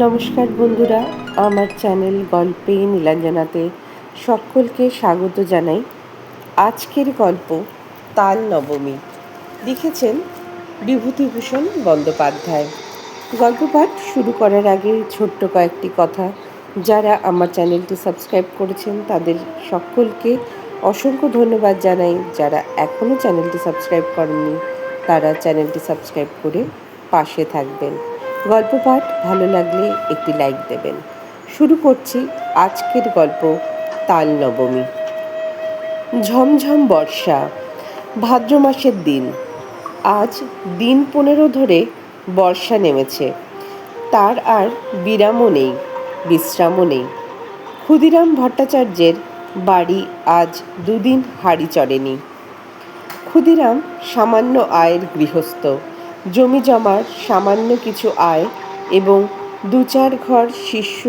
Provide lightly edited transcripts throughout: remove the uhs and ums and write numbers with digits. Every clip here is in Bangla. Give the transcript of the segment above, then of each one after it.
নমস্কার বন্ধুরা, আমার চ্যানেল গল্পে নীলাঞ্জনাতে সকলকে স্বাগত জানাই। আজকের গল্প তাল নবমী, লিখেছেন বিভূতিভূষণ বন্দ্যোপাধ্যায়। গল্প পাঠ শুরু করার আগে ছোট্ট কয়েকটি কথা। যারা আমার চ্যানেলটি সাবস্ক্রাইব করেছেন তাদের সকলকে অসংখ্য ধন্যবাদ জানাই। যারা এখনও চ্যানেলটি সাবস্ক্রাইব করেননি তারা চ্যানেলটি সাবস্ক্রাইব করে পাশে থাকবেন। গল্প পাঠ ভালো লাগলে একটি লাইক দেবেন। শুরু করছি আজকের গল্প তাল নবমী। ঝমঝম বর্ষা, ভাদ্র মাসের দিন। আজ দিন 15 ধরে বর্ষা নেমেছে। তার আর বিরামও নেই, বিশ্রামও নেই। ক্ষুদিরাম ভট্টাচার্যের বাড়ি আজ 2 দিন হাঁড়ি চড়েনি। ক্ষুদিরাম সামান্য আয়ের গৃহস্থ। জমি জমার সামান্য কিছু আয় এবং 2-4 ঘর শিষ্য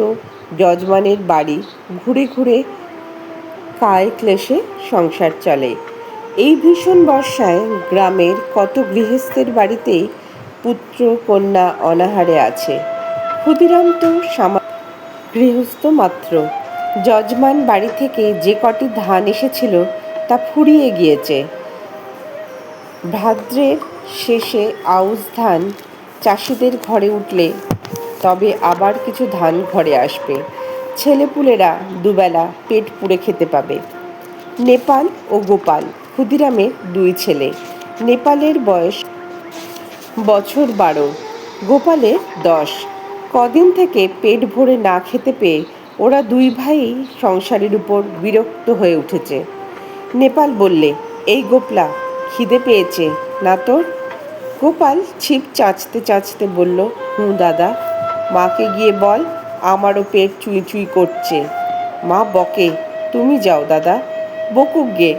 যজমানের বাড়ি ঘুরে ঘুরে কায় ক্লেশে সংসার চলে। এই ভীষণ বর্ষায় গ্রামের কত গৃহস্থের বাড়িতেই পুত্র কন্যা অনাহারে আছে। ক্ষুদিরাম তো গৃহস্থ মাত্র। যজমান বাড়ি থেকে যে কটি ধান এসেছিল তা ফুরিয়ে গিয়েছে। ভাদ্রের শেষে আউশ ধান চাষিদের ঘরে উঠলে তবে আবার কিছু ধান ঘরে আসবে। ছেলেপুলেরা দুবেলা পেট পুড়ে খেতে পাবে। নেপাল ও গোপাল ক্ষুদিরামের 2 ছেলে। নেপালের বয়স বছর 12, গোপালের 10। কদিন থেকে পেট ভরে না খেতে পেয়ে ওরা 2 ভাই সংসারের উপর বিরক্ত হয়ে উঠেছে। নেপাল বললে, এই গোপলা, খিদে পেয়েছে না তোর? গোপাল ছিপ চাঁচতে চাঁচতে বলল, দাদা। মাকে গিয়ে বল আমারও পেট চুই চুই করছে। মা বকে, তুমি যাও দাদা। বকুক গে,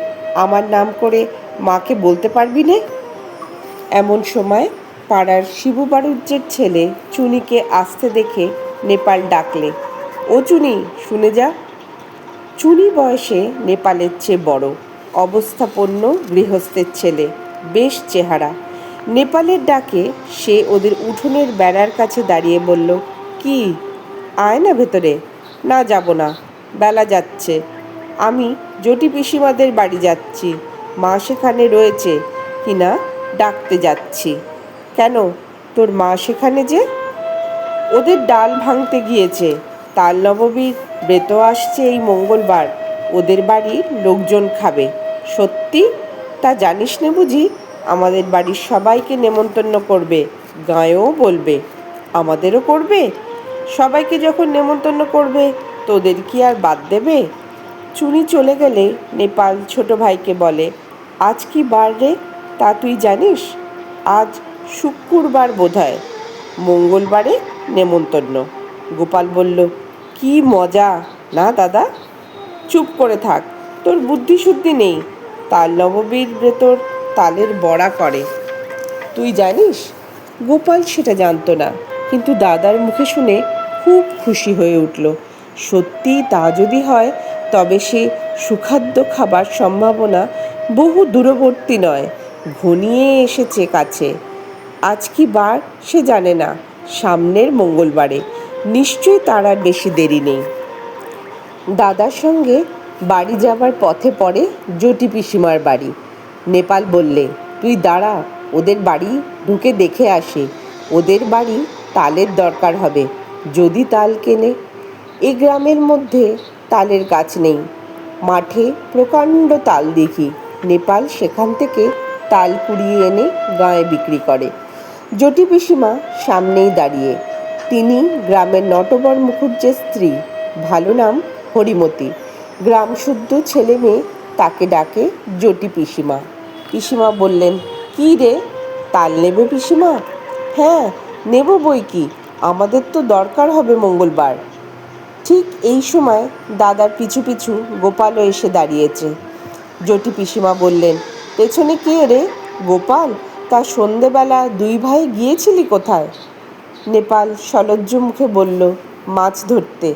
আমার নাম করে মাকে বলতে পারবি নে? এমন সময় পাড়ার শিবু বাড়ুজ্যের ছেলে চুনিকে আসতে দেখে নেপাল ডাকলে, ও চুনি, শুনে যা। চুনি বয়সে নেপালের চেয়ে বড়, অবস্থাপন্ন গৃহস্থের ছেলে, বেশ চেহারা। নেপালের ডাকে সে ওদের উঠোনের বেড়ার কাছে দাঁড়িয়ে বলল, কি, আয় না ভেতরে। না, যাব না, বেলা যাচ্ছে। আমি জটি পিসিমাদের বাড়ি যাচ্ছি, মা সেখানে রয়েছে কিনা ডাকতে যাচ্ছি। কেন, তোর মা সেখানে যে? ওদের ডাল ভাঙতে গিয়েছে। তাল নবমীর ব্রত আসছে এই মঙ্গলবার, ওদের বাড়ির লোকজন খাবে। সত্যি? তা জানিস না বুঝি? আমাদের বাড়ির সবাইকে নেমন্তন্ন করবে, গাঁয়েও বলবে। আমাদেরও করবে? সবাইকে যখন নেমন্তন্ন করবে তোদের কি আর বাদ দেবে? চুনি চলে গেলে নেপাল ছোট ভাইকে বলে, আজ কি বার রে, তা তুই জানিস? আজ শুক্রবার বোধহয়, মঙ্গলবারে নেমন্তন্ন। গোপাল বলল, কি মজা না দাদা? চুপ করে থাক, তোর বুদ্ধি শুদ্ধি নেই। তাল নবমীর ভেতর তালের বড়া করে, তুই জানিস? গোপাল সেটা জানতো না, কিন্তু দাদার মুখে শুনে খুব খুশি হয়ে উঠল। সত্যিই তা যদি হয় তবে সে সুখাদ্য খাবার সম্ভাবনা বহু দূরবর্তী নয়, ঘনিয়ে এসেছে কাছে। আজ কি বার সে জানে না, সামনের মঙ্গলবারে। নিশ্চয়ই তার আর বেশি দেরি নেই। দাদার সঙ্গে বাড়ি যাবার পথে পড়ে জটি পিসিমার বাড়ি। নেপাল বললে, তুই দাঁড়া, ওদের বাড়ি ঢুকে দেখে আসি। ওদের বাড়ি তালের দরকার হবে, যদি তাল কেনে। এ গ্রামের মধ্যে তালের গাছ নেই, মাঠে প্রকাণ্ড তাল দেখি। নেপাল সেখান থেকে তাল কুড়িয়ে এনে গাঁয়ে বিক্রি করে। জটি পিসিমা সামনেই দাঁড়িয়ে। তিনি গ্রামের নটবর মুখুজ্জের স্ত্রী, ভালো নাম হরিমতি। গ্রামশুদ্ধ ছেলে মেয়ে তাকে ডাকে জটি পিসিমা। পিসিমা বললেন, কি রে, তাল নেবে পিসিমা? হ্যাঁ, নেব বই কি, আমাদের তো দরকার হবে মঙ্গলবার। ঠিক এই সময় দাদার পিছু পিছু গোপালও এসে দাঁড়িয়েছে। জটি পিসিমা বললেন, পেছনে কে রে? গোপাল, তা সন্ধেবেলা 2 ভাই গিয়েছিলি কোথায়? নেপাল সলজ্জ মুখে বলল, মাছ ধরতে।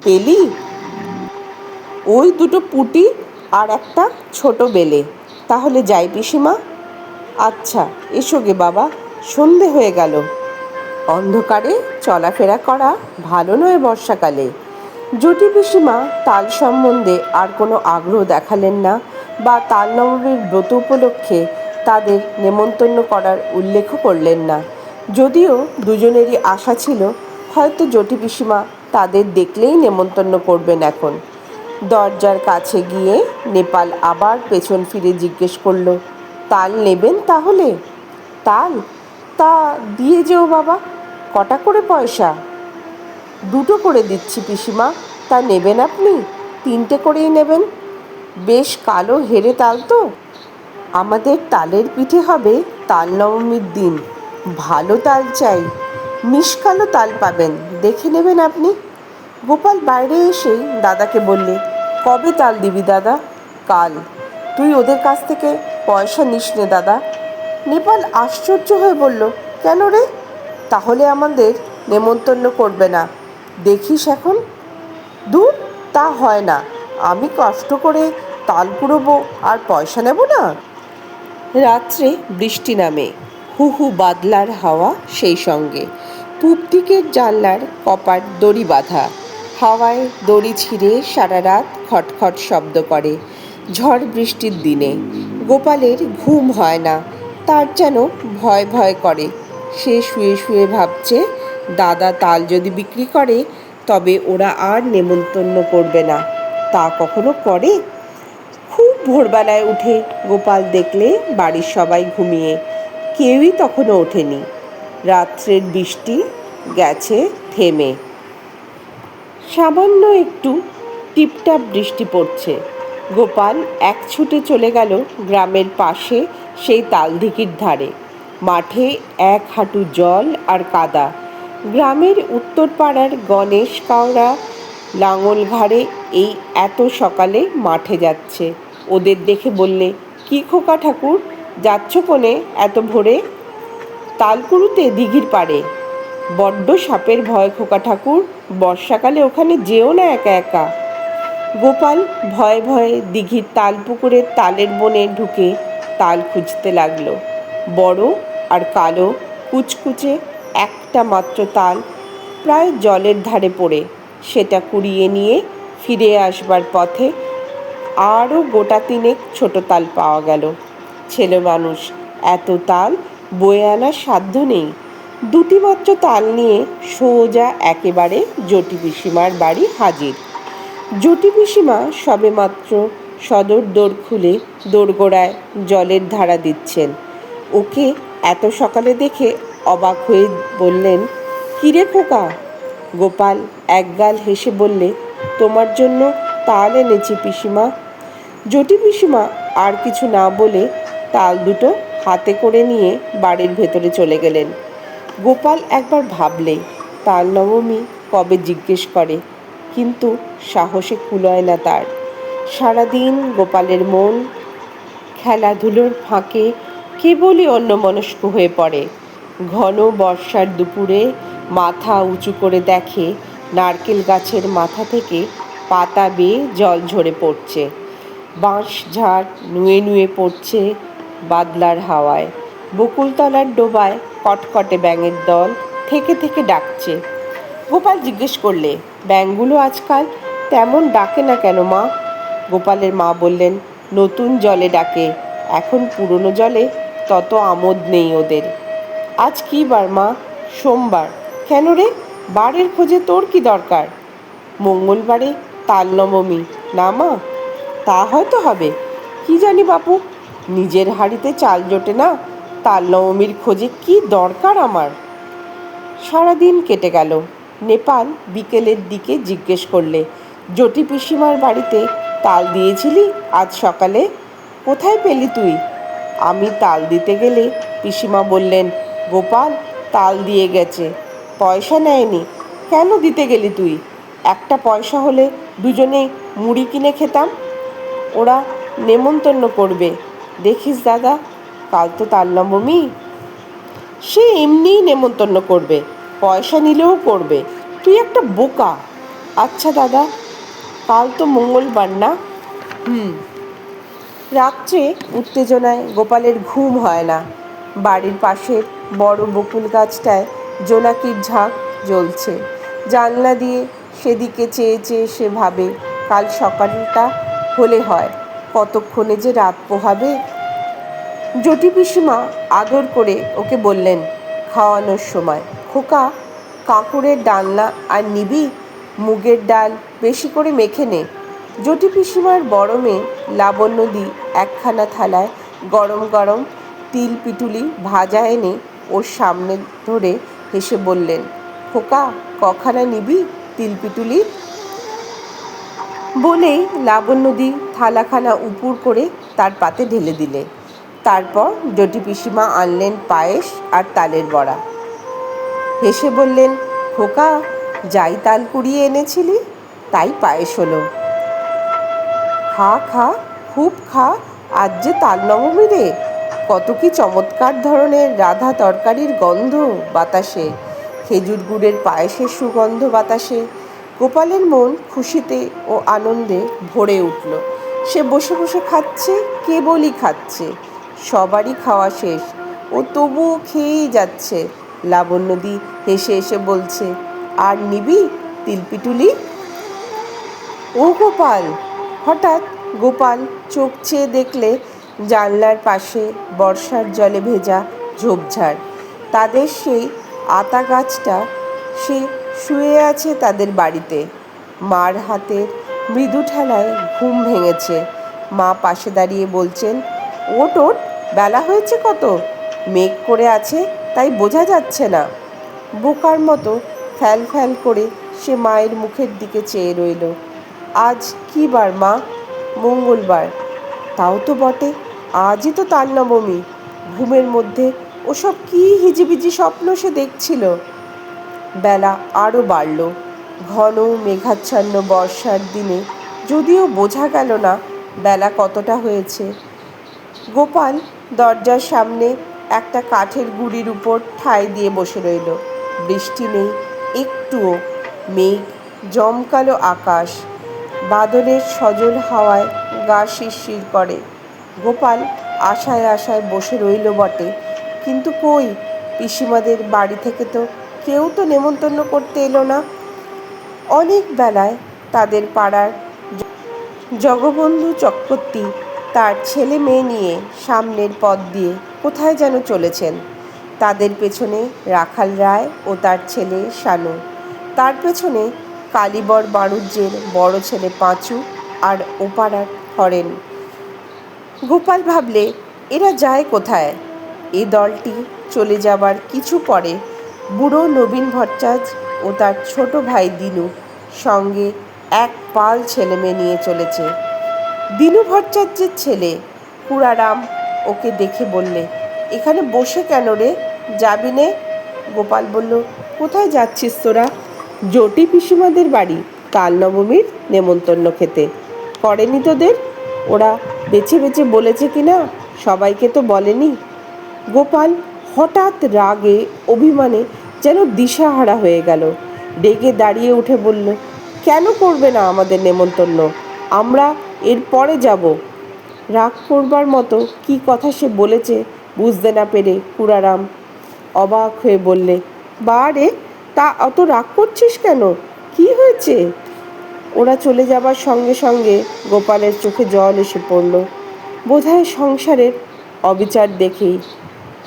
পেলি? ওই 2টো পুঁটি আর একটা ছোট বেলে। তাহলে যাই পিসিমা। আচ্ছা, এসো গে বাবা, সন্ধে হয়ে গেল। অন্ধকারে চলাফেরা করা ভালো নয় বর্ষাকালে। জটি পিসিমা তাল সম্বন্ধে আর কোনো আগ্রহ দেখালেন না বা তাল নবমীর ব্রত উপলক্ষে তাদের নেমন্তন্ন করার উল্লেখও করলেন না। যদিও দুজনেরই আশা ছিল হয়তো জটি পিসিমা তাদের দেখলেই নেমন্তন্ন করবেন। এখন দরজার কাছে গিয়ে নেপাল আবার পেছন ফিরে জিজ্ঞেস করল, তাল নেবেন তাহলে? তাল? তা দিয়ে যেও বাবা। কটা করে পয়সা? 2টো করে দিচ্ছি পিসিমা। তা নেবেন আপনি? 3টে করেই নেবেন। বেশ কালো হেরে তাল তো। আমাদের তালের পিঠে হবে তাল নবমীর দিন। ভালো তাল চাই, মিষ্কালো তাল পাবেন, দেখে নেবেন আপনি। গোপাল বাইরে এসেই দাদাকে বললে, কবে তাল দিবি দাদা? কাল। তুই ওদের কাছ থেকে পয়সা নিস নে দাদা। নেপাল আশ্চর্য হয়ে বলল, কেন রে? তাহলে আমাদের নেমন্তন্ন করবে না দেখিস এখন। দূর, তা হয় না। আমি কষ্ট করে তাল কুড়োবো আর পয়সা নেব না? রাত্রে বৃষ্টি নামে, হু হু বাদলার হাওয়া, সেই সঙ্গে পূব দিকের জানলার কপাট দড়ি বাঁধা। হাওয়ায় দড়ি ছিঁড়ে সারা রাত খটখট শব্দ করে। ঝড় বৃষ্টির দিনে গোপালের ঘুম হয় না, তার যেন ভয় ভয় করে। সে শুয়ে শুয়ে ভাবছে, দাদা তাল যদি বিক্রি করে তবে ওরা আর নেমন্তন্ন করবে না। তা কখনো করে? খুব ভোরবেলায় উঠে গোপাল দেখলে বাড়ির সবাই ঘুমিয়ে, কেউই তখনও ওঠেনি। রাত্রের বৃষ্টি গেছে থেমে, সামান্য একটু টিপটাপ বৃষ্টি পড়ছে। গোপাল এক ছুটে চলে গেল গ্রামের পাশে সেই তালদিঘির ধারে। মাঠে 1 হাঁটু জল আর কাদা। গ্রামের উত্তর পাড়ার গণেশ কাওড়া লাঙল ঘাড়ে এই এত সকালে মাঠে যাচ্ছে। ওদের দেখে বললে, কি খোকা ঠাকুর, যাচ্ছ কোনে এত ভোরে? তাল কুড়ুতে দিঘির পাড়ে। বড্ড সাপের ভয় খোকা ঠাকুর, বর্ষাকালে ওখানে যেও না একা একা। গোপাল ভয়ে ভয়ে দিঘির তাল পুকুরের তালের বনে ঢুকে তাল খুঁজতে লাগলো। বড় আর কালো কুচকুচে একটা মাত্র তাল প্রায় জলের ধারে পড়ে। সেটা কুড়িয়ে নিয়ে ফিরে আসবার পথে আরও গোটা 3 ছোট তাল পাওয়া গেল। ছেলে মানুষ এত তাল বয়ে আনার সাধ্য নেই। 2টি মাত্র তাল নিয়ে সোজা একেবারে জটি পিসিমার বাড়ি হাজির। জটি পিসিমা সবে মাত্র সদর দোর খুলে দোরগোড়ায় জলের ধারা দিচ্ছেন। ওকে এত সকালে দেখে অবাক হয়ে বললেন, কিরে খোকা? গোপাল একগাল হেসে বললে, তোমার জন্য তাল এনেছি পিসিমা। জটি পিসিমা আর কিছু না বলে তাল 2টো হাতে করে নিয়ে বাড়ির ভেতরে চলে গেলেন। গোপাল একবার ভাবলে তাল নবমী কবে জিজ্ঞেস করে, কিন্তু সাহসে কুলোয় না তার। সারাদিন গোপালের মন খেলাধুলোর ফাঁকে কেবলই অন্যমনস্ক হয়ে পড়ে। ঘন বর্ষার দুপুরে মাথা উঁচু করে দেখে নারকেল গাছের মাথা থেকে পাতা বেয়ে জল ঝরে পড়ছে। বাঁশ ঝাড় নুয়ে নুয়ে পড়ছে বাদলার হাওয়ায়। বকুলতলার ডোবায় কটকটে ব্যাঙের দল থেকে থেকে ডাকছে। গোপাল জিজ্ঞেস করলে, ব্যাঙগুলো আজকাল তেমন ডাকে না কেন মা? গোপালের মা বললেন, নতুন জলে ডাকে, এখন পুরনো জলে তত আমোদ নেই ওদের। আজ কী বার মা? সোমবার। কেন রে, বারের খোঁজে তোর কি দরকার? মঙ্গলবারে তাল নবমী না মা? তা হয়তো হবে, কি জানি বাপু, নিজের হাঁড়িতে চাল জোটে না, তাল নবমীর খোঁজে কি দরকার আমার? সারাদিন কেটে গেল। নেপাল বিকেলের দিকে জিজ্ঞেস করলে, জটি পিসিমার বাড়িতে তাল দিয়েছিলি আজ সকালে? কোথায় পেলি তুই? আমি তাল দিতে গেলে পিসিমা বললেন, গোপাল তাল দিয়ে গেছে, পয়সা নেয়নি। কেন দিতে গেলি তুই? একটা পয়সা হলে দুজনে মুড়ি কিনে খেতাম। ওরা নেমন্তন্ন করবে, দেখিস দাদা, কাল তো তাল নবমী। সে এমনিই নেমন্তন্ন করবে, পয়সা নিলেও করবে। তুই একটা বোকা। আচ্ছা দাদা, কাল তো মঙ্গলবার না? রাত্রে উত্তেজনায় গোপালের ঘুম হয় না। বাড়ির পাশের বড় বকুল গাছটায় জোনাকির ঝাঁক জ্বলছে। জানলা দিয়ে সেদিকে চেয়ে চেয়ে সে ভাবে, কাল সকালটা হলে হয়, কতক্ষণে যে রাত পোহাবে। জটি পিসিমা আদর করে ওকে বললেন খাওয়ানোর সময়, খোকা, কাঁকুড়ের ডালনা আর নিবি? মুগের ডাল বেশি করে মেখে নে। জটি পিসিমার বড় মেয়ে লাবণ্যদি একখানা থালায় গরম গরম তিল পিটুলি ভাজা এনে ওর সামনে ধরে হেসে বললেন, খোকা, কখানা নিবি তিল পিটুলি? বলেই লাবণ্যদি থালাখানা উপুড় করে তার পাতে ঢেলে দিলে। তারপর জটি পিসিমা আনলেন পায়েস আর তালের বড়া। হেসে বললেন, খোকা, যাই তাল কুড়িয়ে এনেছিলি তাই পায়েস হলো। খা খা, খুব খা, আজ যে তাল নবমী রে, কত কি চমৎকার ধরনের রাধা তরকারির গন্ধ বাতাসে, খেজুর গুড়ের পায়েসের সুগন্ধ বাতাসে। গোপালের মন খুশিতে ও আনন্দে ভরে উঠল। সে বসে বসে খাচ্ছে, কেবলই খাচ্ছে। সবারই খাওয়া শেষ, ও তবুও খেয়েই যাচ্ছে। লাবণ্যদি হেসে হেসে বলছে, আর নিবি তিলপিটুলি? ও গোপাল! হঠাৎ গোপাল চোখ চেয়ে দেখলে জানলার পাশে বর্ষার জলে ভেজা ঝোপঝাড়। তাদের সেই আতা গাছটা, সে শুয়ে আছে তাদের বাড়িতে। মার হাতের মৃদু ঠেলায় ঘুম ভেঙেছে। মা পাশে দাঁড়িয়ে বলছেন, ওট ওট, বেলা হয়েছে কত, মেঘ করে আছে তাই বোঝা যাচ্ছে না। বোকার মতো ফ্যাল ফ্যাল করে সে মায়ের মুখের দিকে চেয়ে রইল। আজ কী বার মা? মঙ্গলবার। তাও তো বটে, আজই তো তাল নবমী। ঘুমের মধ্যে ওসব কী হিজিবিজি স্বপ্ন সে দেখছিল। বেলা আরও বাড়ল। ঘন মেঘাচ্ছন্ন বর্ষার দিনে যদিও বোঝা গেল না বেলা কতটা হয়েছে। গোপাল দরজার সামনে একটা কাঠের গুঁড়ির উপর ঠাঁই দিয়ে বসে রইল। বৃষ্টি নেই একটুও। মেঘ, জমকালো আকাশ, বাদলের সজল হাওয়ায় গা শিরশির করে। গোপাল আশায় আশায় বসে রইল বটে, কিন্তু কই, পিসিমাদের বাড়ি থেকে তো কেউ তো নেমন্তন্ন করতে এলো না। অনেক বেলায় তাদের পাড়ার জগবন্ধু চক্রবর্তী তার ছেলে মেয়ে নিয়ে সামনের পথ দিয়ে কোথায় যেন চলেছেন। তাদের পেছনে রাখাল রায় ও তার ছেলে শানু, তার পেছনে কালীবর বাণুজ্যের বড় ছেলে পাঁচু আর ওপাড়ার হরেন। গোপাল ভাবলে, এরা যায় কোথায়? এ দলটি চলে যাবার কিছু পরে বুড়ো নবীন ভট্টাচার্য ও তার ছোট ভাই দিনু সঙ্গে এক পাল ছেলে মেয়ে নিয়ে চলেছে। দিনু ভট্টাচার্যের ছেলে কুড়ারাম ওকে দেখে বললে, এখানে বসে কেন রে, যাবি নে? গোপাল বলল, কোথায় যাচ্ছিস তোরা? জটি পিসিমাদের বাড়ি তাল নবমীর নেমন্তন্ন খেতে। করেনি তোদের? ওরা বেছে বেছে বলেছে কিনা সবাইকে তো বলেনি। গোপাল হঠাৎ রাগে অভিমানে যেন দিশাহারা হয়ে গেল। রেগে দাঁড়িয়ে উঠে বলল, কেন করবে না আমাদের নেমন্তন্ন? আমরা এর পরে যাব। রাগ করবার মতো কি কথা সে বলেছে বুঝতে না পেরে কুড়ারাম অবাক হয়ে বললে, বা রে, তা অত রাগ করছিস কেন? কি হয়েছে? ওরা চলে যাবার সঙ্গে সঙ্গে গোপালের চোখে জল এসে পড়ল। বোধহয় সংসারের অবিচার দেখেই।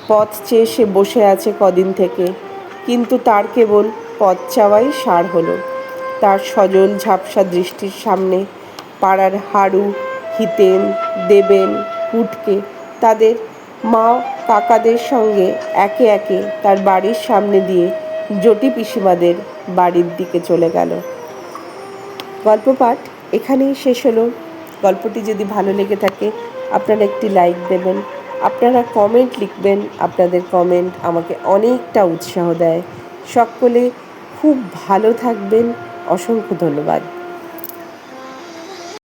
পথ চেয়ে সে বসে আছে কদিন থেকে, কিন্তু তার কেবল পথ চাওয়াই সার হলো। তার সজল ঝাপসা দৃষ্টির সামনে পাড়ার হাড়ু, হিতেন, দেবেন, পুটকে তাদের মা কাকাদের সঙ্গে একে একে তার বাড়ির সামনে দিয়ে জটি পিসিমাদের বাড়ির দিকে চলে গেল। গল্প পাঠ এখানেই শেষ হলো। গল্পটি যদি ভালো লেগে থাকে আপনারা একটি লাইক দেবেন, আপনারা কমেন্ট লিখবেন। আপনাদের কমেন্ট আমাকে অনেকটা উৎসাহ দেয়। সকলে খুব ভালো থাকবেন। অসংখ্য ধন্যবাদ।